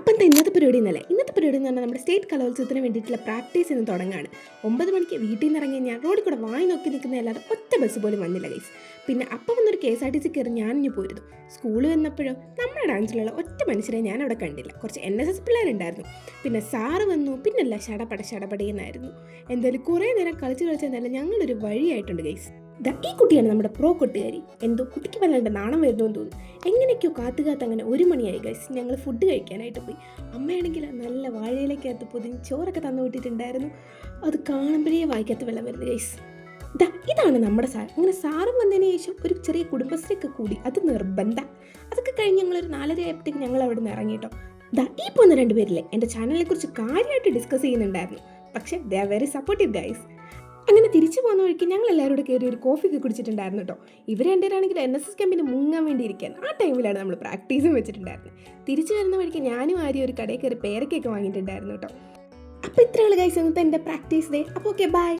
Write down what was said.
അപ്പം ഇന്നത്തെ പരിപാടി എന്നല്ല, ഇന്നത്തെ പരിപാടി എന്ന് പറഞ്ഞാൽ നമ്മുടെ സ്റ്റേറ്റ് കലോത്സവത്തിന് വേണ്ടിയിട്ടുള്ള പ്രാക്ടീസ് ഇന്ന് തുടങ്ങുകയാണ്. 9 മണിക്ക് വീട്ടിൽ നിന്ന് ഇറങ്ങി ഞാൻ റോഡിൽ കൂടെ വായി നോക്കി നിൽക്കുന്നതല്ലാതെ ഒറ്റ ബസ് പോലും വന്നില്ല ഗൈസ്. പിന്നെ അപ്പം വന്നൊരു KSRTC കയറി ഞാനിഞ്ഞ് പോരുന്നു. സ്കൂളിൽ വന്നപ്പോഴോ നമ്മുടെ ഡാൻസിലുള്ള ഒറ്റ മനുഷ്യരെ ഞാൻ അവിടെ കണ്ടില്ല. കുറച്ച് NSS പിള്ളേരുണ്ടായിരുന്നു. പിന്നെ സാറ് വന്നു, പിന്നല്ല ഷടപടയെന്നായിരുന്നു. എന്തായാലും കുറേ നേരം കളിച്ചെന്നാലും ഞങ്ങളൊരു വഴിയായിട്ടുണ്ട് ഗൈസ്. ഈ കുട്ടിയാണ് നമ്മുടെ പ്രോ കൊട്ടുകാരി. എന്തോ കുട്ടിക്ക് വല്ലാണ്ട് നാണം വരുന്നതെന്ന് തോന്നുന്നു. എങ്ങനെയൊക്കെയോ കാത്തുകാത്ത് അങ്ങനെ 1 മണിയായി ഗൈസ്. ഞങ്ങൾ ഫുഡ് കഴിക്കാനായിട്ട് പോയി. അമ്മയാണെങ്കിൽ നല്ല വാഴയിലേക്കകത്ത് പൊതിഞ്ഞ് ചോറൊക്കെ തന്നു വിട്ടിട്ടുണ്ടായിരുന്നു. അത് കാണുമ്പോഴേ വായിക്കകത്ത് വെള്ളം വരുന്നു ഗൈസ്. ഇതാണ് നമ്മുടെ സാർ. അങ്ങനെ സാറും വന്നതിന് ശേഷം ഒരു ചെറിയ കുടുംബശ്രീയൊക്കെ കൂടി, അത് നിർബന്ധം. അതൊക്കെ കഴിഞ്ഞ് ഞങ്ങളൊരു 4:30 ആയപ്പോഴത്തേക്ക് ഞങ്ങൾ അവിടെ നിന്ന് ഇറങ്ങിയിട്ടോ. ഈ പോകുന്ന 2 പേരില്ലേ എൻ്റെ ചാനലിനെ കുറിച്ച് കാര്യമായിട്ട് ഡിസ്കസ് ചെയ്യുന്നുണ്ടായിരുന്നു. പക്ഷേ they are very supportive guys. അങ്ങനെ തിരിച്ചു പോകുന്ന വഴിക്ക് ഞങ്ങൾ എല്ലാവരും കൂടെ കയറി ഒരു കോഫിയൊക്കെ കുടിച്ചിട്ടുണ്ടായിരുന്നു കേട്ടോ. ഇവർ രണ്ടുപേരാണെങ്കിൽ NSS ക്യാമ്പിന് മുങ്ങാൻ വേണ്ടി ഇരിക്കാൻ ആ ടൈമിലാണ് നമ്മൾ പ്രാക്ടീസും വെച്ചിട്ടുണ്ടായിരുന്നത്. തിരിച്ചു വരുന്ന വഴിക്ക് ഞാനും ആരും ഒരു കടയിൽ കയറി പേരക്കൊക്കെ വാങ്ങിയിട്ടുണ്ടായിരുന്നു കേട്ടോ. അപ്പോൾ ഇത്രയുള്ള ഗൈസ് ഇന്നത്തെ എൻ്റെ പ്രാക്ടീസ് ഡേ. അപ്പോൾ ഓക്കെ, ബൈ.